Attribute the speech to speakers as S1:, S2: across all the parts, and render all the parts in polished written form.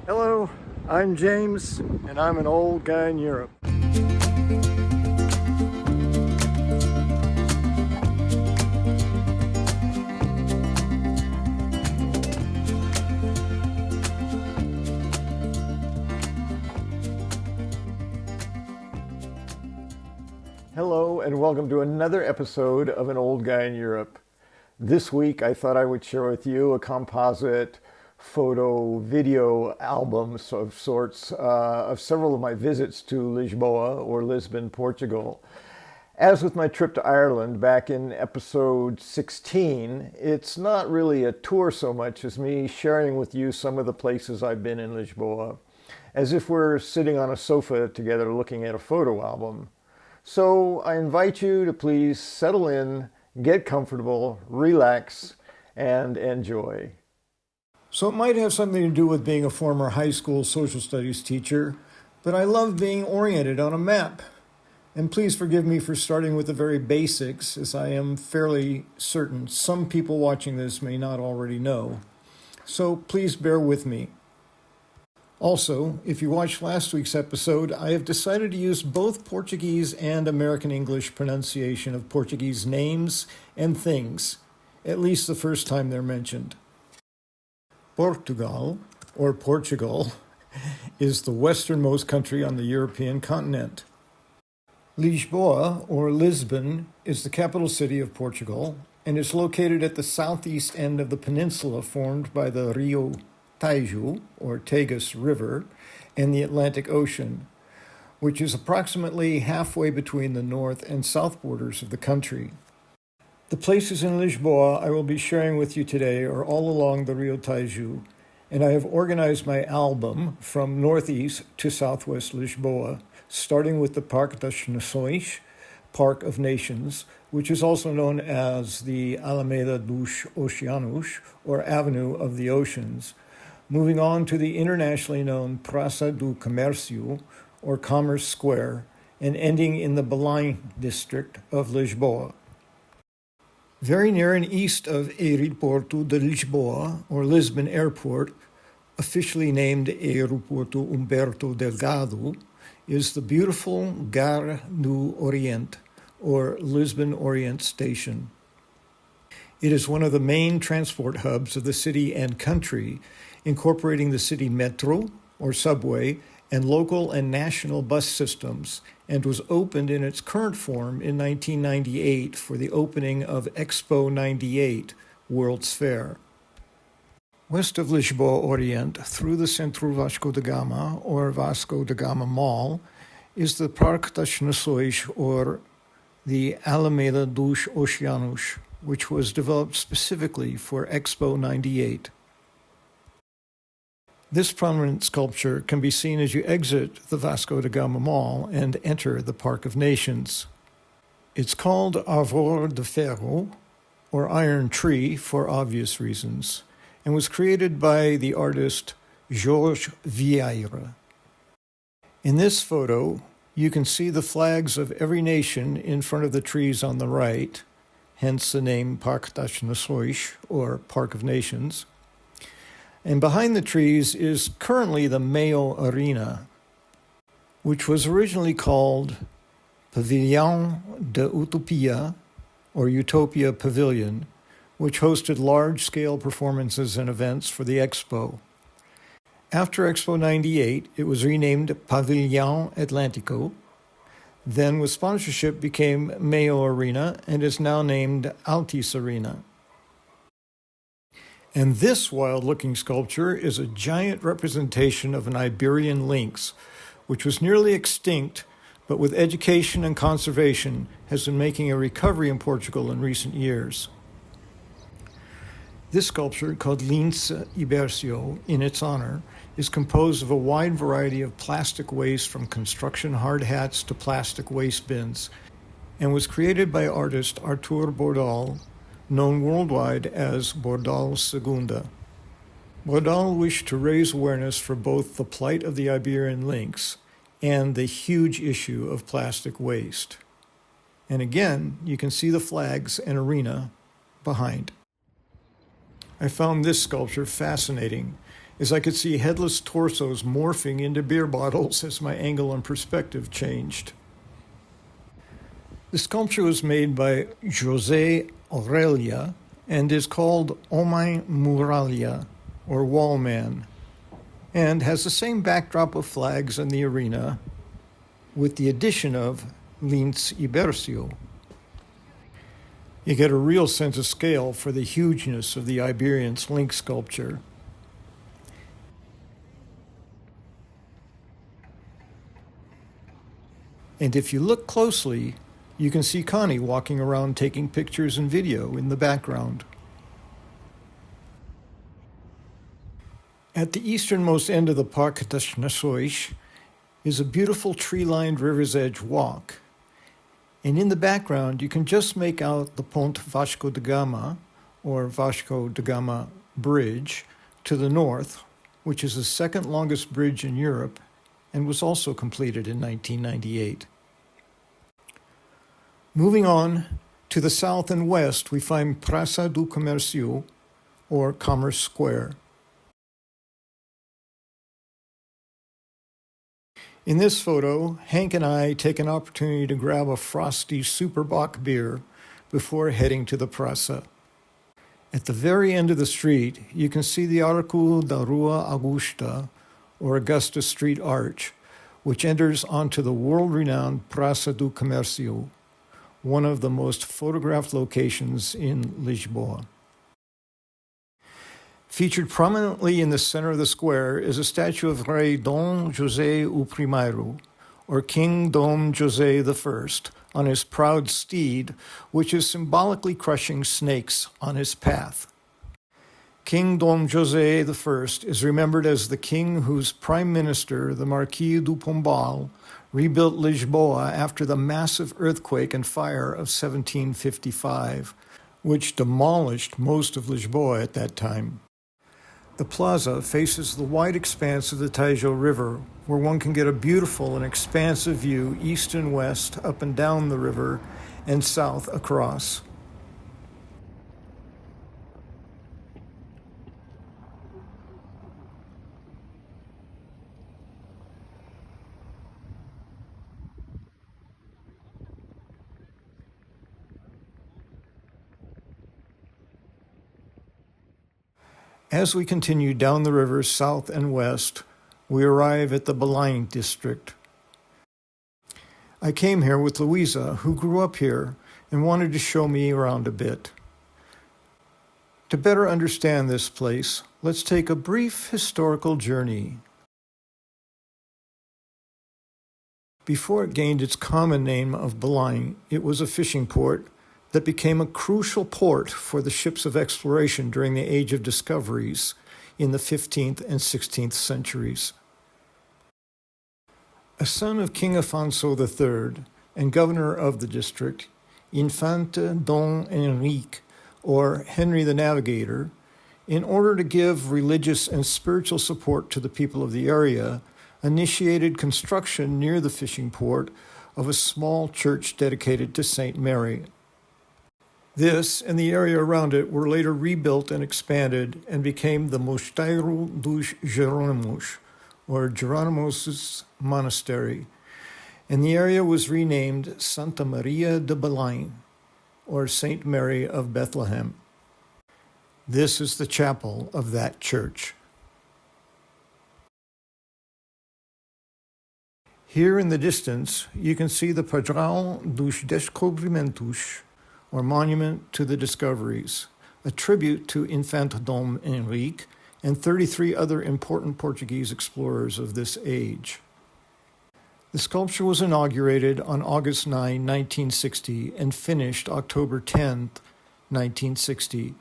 S1: Hello, I'm James, and I'm an old guy in Europe. Hello, and welcome to another episode of An Old Guy in Europe. This week, I thought I would share with you a composite photo video albums of sorts of several of my visits to Lisboa or Lisbon, Portugal. As with my trip to Ireland back in episode 16, it's not really a tour so much as me sharing with you some of the places I've been in Lisboa, as if we're sitting on a sofa together looking at a photo album. So I invite you to please settle in, get comfortable, relax, and enjoy. So it might have something to do with being a former high school social studies teacher, but I love being oriented on a map. And please forgive me for starting with the very basics, as I am fairly certain some people watching this may not already know. So please bear with me. Also, if you watched last week's episode, I have decided to use both Portuguese and American English pronunciation of Portuguese names and things, at least the first time they're mentioned. Portugal, or Portugal, is the westernmost country on the European continent. Lisboa, or Lisbon, is the capital city of Portugal and is located at the southeast end of the peninsula formed by the Rio Tejo, or Tagus River, and the Atlantic Ocean, which is approximately halfway between the north and south borders of the country. The places in Lisboa I will be sharing with you today are all along the Rio Tejo, and I have organized my album from northeast to southwest Lisboa, starting with the Parque das Nações, Park of Nations, which is also known as the Alameda dos Oceanos, or Avenue of the Oceans, moving on to the internationally known Praça do Comêrcio, or Commerce Square, and ending in the Belém district of Lisboa. Very near and east of Aeroporto de Lisboa, or Lisbon Airport, officially named Aeroporto Humberto Delgado, is the beautiful Gare do Oriente, or Lisbon Orient Station. It is one of the main transport hubs of the city and country, incorporating the city metro, or subway, and local and national bus systems, and was opened in its current form in 1998 for the opening of Expo 98, World's Fair. West of Lisboa Orient, through the Centro Vasco da Gama, or Vasco da Gama Mall, is the Parque das Nações, or the Alameda dos Oceanos, which was developed specifically for Expo 98. This prominent sculpture can be seen as you exit the Vasco da Gama Mall and enter the Park of Nations. It's called Árvore de Ferro, or Iron Tree, for obvious reasons, and was created by the artist Jorge Vieira. In this photo, you can see the flags of every nation in front of the trees on the right, hence the name Parque das Nações, or Park of Nations. And behind the trees is currently the Mayo Arena, which was originally called Pavilhão de Utopia, or Utopia Pavilion, which hosted large-scale performances and events for the Expo. After Expo 98, it was renamed Pavilhão Atlântico, then with sponsorship became Mayo Arena and is now named Altice Arena. And this wild-looking sculpture is a giant representation of an Iberian lynx, which was nearly extinct, but with education and conservation has been making a recovery in Portugal in recent years. This sculpture, called Lince Ibércio in its honor, is composed of a wide variety of plastic waste from construction hard hats to plastic waste bins, and was created by artist Artur Bordal, known worldwide as Bordal Segunda. Bordal wished to raise awareness for both the plight of the Iberian lynx and the huge issue of plastic waste. And again, you can see the flags and arena behind. I found this sculpture fascinating, as I could see headless torsos morphing into beer bottles as my angle and perspective changed. The sculpture was made by José Aurelia and is called Homem Muralha, or Wall Man, and has the same backdrop of flags in the arena, with the addition of Lince Ibercio. You get a real sense of scale for the hugeness of the Iberian's link sculpture. And if you look closely, you can see Connie walking around taking pictures and video in the background. At the easternmost end of the Parque das Nações is a beautiful tree-lined river's edge walk. And in the background, you can just make out the Ponte Vasco da Gama, or Vasco da Gama Bridge, to the north, which is the second longest bridge in Europe and was also completed in 1998. Moving on, to the south and west, we find Praça do Comêrcio, or Commerce Square. In this photo, Hank and I take an opportunity to grab a frosty Superbock beer before heading to the Praça. At the very end of the street, you can see the Arco da Rua Augusta, or Augusta Street Arch, which enters onto the world-renowned Praça do Comércio, one of the most photographed locations in Lisboa. Featured prominently in the center of the square is a statue of Rei Dom José o Primeiro, or King Dom José I, on his proud steed, which is symbolically crushing snakes on his path. King Dom José I is remembered as the king whose prime minister, the Marquis do Pombal, rebuilt Lisboa after the massive earthquake and fire of 1755, which demolished most of Lisboa at that time. The plaza faces the wide expanse of the Tajo River, where one can get a beautiful and expansive view east and west, up and down the river, and south across. As we continue down the river south and west, we arrive at the Belém district. I came here with Louisa, who grew up here and wanted to show me around a bit. To better understand this place, let's take a brief historical journey. Before it gained its common name of Belém, it was a fishing port that became a crucial port for the ships of exploration during the Age of Discoveries in the 15th and 16th centuries. A son of King Afonso III and governor of the district, Infante Dom Henrique, or Henry the Navigator, in order to give religious and spiritual support to the people of the area, initiated construction near the fishing port of a small church dedicated to Saint Mary. This and the area around it were later rebuilt and expanded and became the Mosteiro dos Jerónimos, or Geronimo's Monastery, and the area was renamed Santa Maria de Belém, or Saint Mary of Bethlehem. This is the chapel of that church. Here in the distance, you can see the Padrão dos Descobrimentos, or Monument to the Discoveries, a tribute to Infante Dom Henrique and 33 other important Portuguese explorers of this age. The sculpture was inaugurated on August 9, 1960, and finished October 10, 1960,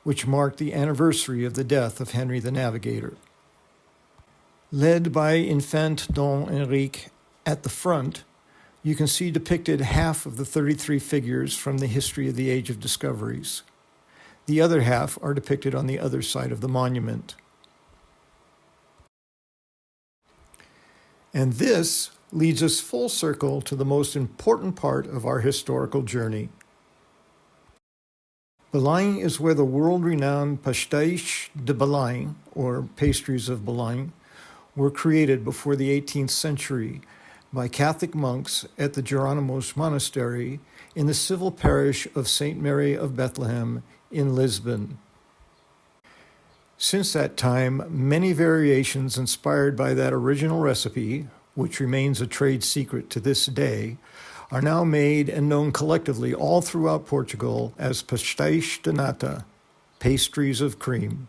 S1: which marked the anniversary of the death of Henry the Navigator. Led by Infante Dom Henrique at the front, you can see depicted half of the 33 figures from the history of the Age of Discoveries. The other half are depicted on the other side of the monument. And this leads us full circle to the most important part of our historical journey. Belém is where the world-renowned pastéis de Belém, or pastries of Belém, were created before the 18th century by Catholic monks at the Jerónimos Monastery in the civil parish of St. Mary of Bethlehem in Lisbon. Since that time, many variations inspired by that original recipe, which remains a trade secret to this day, are now made and known collectively all throughout Portugal as pastéis de nata, pastries of cream.